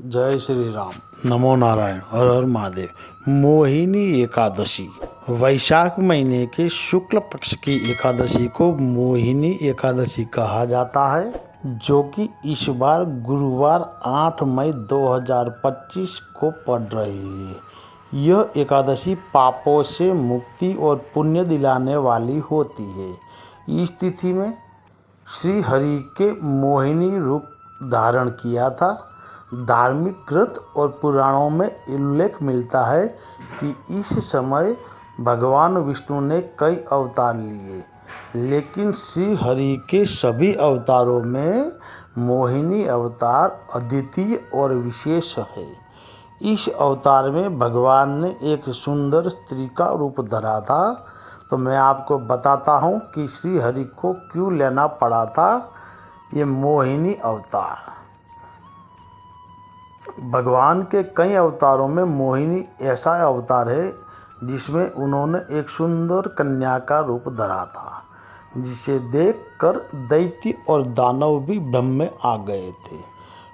जय श्री राम। नमो नारायण। हर हर महादेव। मोहिनी एकादशी वैशाख महीने के शुक्ल पक्ष की एकादशी को मोहिनी एकादशी कहा जाता है, जो कि इस बार गुरुवार 8 मई 2025 को पड़ रही है। यह एकादशी पापों से मुक्ति और पुण्य दिलाने वाली होती है। इस तिथि में श्री हरि के मोहिनी रूप धारण किया था। धार्मिक ग्रंथ और पुराणों में उल्लेख मिलता है कि इस समय भगवान विष्णु ने कई अवतार लिए, लेकिन श्री हरि के सभी अवतारों में मोहिनी अवतार अद्वितीय और विशेष है। इस अवतार में भगवान ने एक सुंदर स्त्री का रूप धरा था। तो मैं आपको बताता हूँ कि श्री हरि को क्यों लेना पड़ा था ये मोहिनी अवतार। भगवान के कई अवतारों में मोहिनी ऐसा अवतार है जिसमें उन्होंने एक सुंदर कन्या का रूप धरा था, जिसे देखकर दैत्य और दानव भी भ्रम में आ गए थे।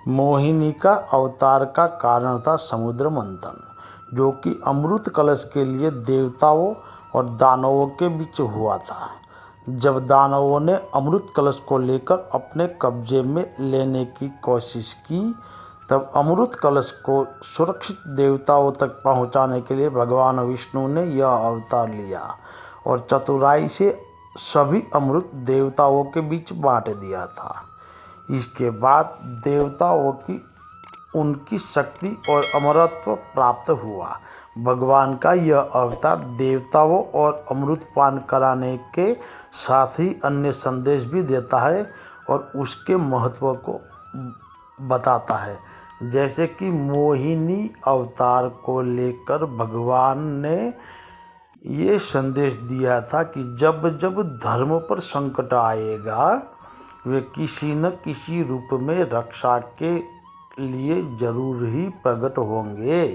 मोहिनी का अवतार का कारण था समुद्र मंथन, जो कि अमृत कलश के लिए देवताओं और दानवों के बीच हुआ था। जब दानवों ने अमृत कलश को लेकर अपने कब्जे में लेने की कोशिश की, तब अमृत कलश को सुरक्षित देवताओं तक पहुंचाने के लिए भगवान विष्णु ने यह अवतार लिया और चतुराई से सभी अमृत देवताओं के बीच बांट दिया था। इसके बाद देवताओं की उनकी शक्ति और अमरत्व प्राप्त हुआ। भगवान का यह अवतार देवताओं और अमृत पान कराने के साथ ही अन्य संदेश भी देता है और उसके महत्व को बताता है। जैसे कि मोहिनी अवतार को लेकर भगवान ने ये संदेश दिया था कि जब जब धर्म पर संकट आएगा, वे किसी न किसी रूप में रक्षा के लिए जरूर ही प्रकट होंगे।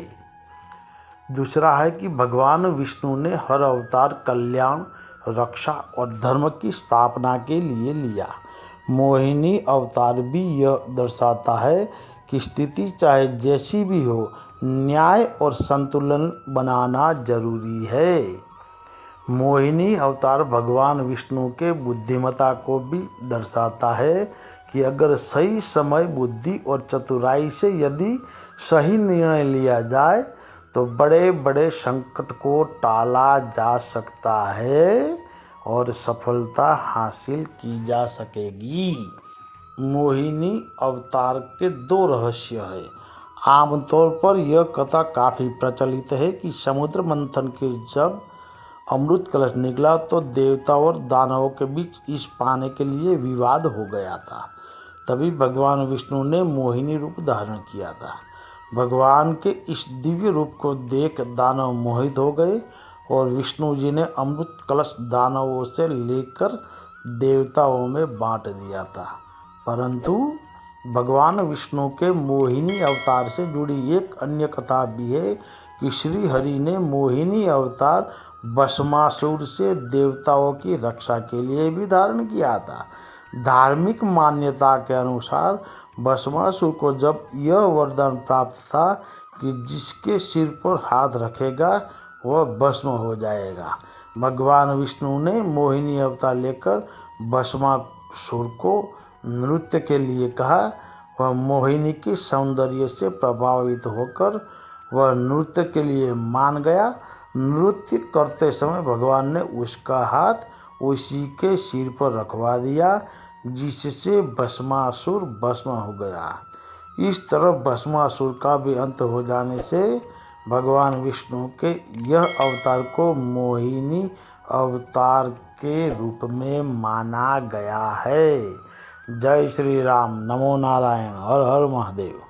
दूसरा है कि भगवान विष्णु ने हर अवतार कल्याण, रक्षा और धर्म की स्थापना के लिए लिया। मोहिनी अवतार भी यह दर्शाता है कि स्थिति चाहे जैसी भी हो, न्याय और संतुलन बनाना जरूरी है। मोहिनी अवतार भगवान विष्णु के बुद्धिमत्ता को भी दर्शाता है कि अगर सही समय, बुद्धि और चतुराई से यदि सही निर्णय लिया जाए तो बड़े बड़े संकट को टाला जा सकता है और सफलता हासिल की जा सकेगी। मोहिनी अवतार के 2 रहस्य हैं। आमतौर पर यह कथा काफ़ी प्रचलित है कि समुद्र मंथन के जब अमृत कलश निकला तो देवता और दानवों के बीच इस पाने के लिए विवाद हो गया था। तभी भगवान विष्णु ने मोहिनी रूप धारण किया था। भगवान के इस दिव्य रूप को देख दानव मोहित हो गए और विष्णु जी ने अमृत कलश दानवों से लेकर देवताओं में बांट दिया था। परंतु भगवान विष्णु के मोहिनी अवतार से जुड़ी एक अन्य कथा भी है कि श्री हरि ने मोहिनी अवतार भस्मासुर से देवताओं की रक्षा के लिए भी धारण किया था। धार्मिक मान्यता के अनुसार भस्मासुर को जब यह वरदान प्राप्त था कि जिसके सिर पर हाथ रखेगा वह भस्म हो जाएगा। भगवान विष्णु ने मोहिनी अवतार लेकर भस्मासुर को नृत्य के लिए कहा। वह मोहिनी के सौंदर्य से प्रभावित होकर वह नृत्य के लिए मान गया। नृत्य करते समय भगवान ने उसका हाथ उसी के सिर पर रखवा दिया, जिससे भस्मासुर भस्म हो गया। इस तरह भस्मासुर का भी अंत हो जाने से भगवान विष्णु के यह अवतार को मोहिनी अवतार के रूप में माना गया है। जय श्री राम। नमो नारायण। हर हर महादेव।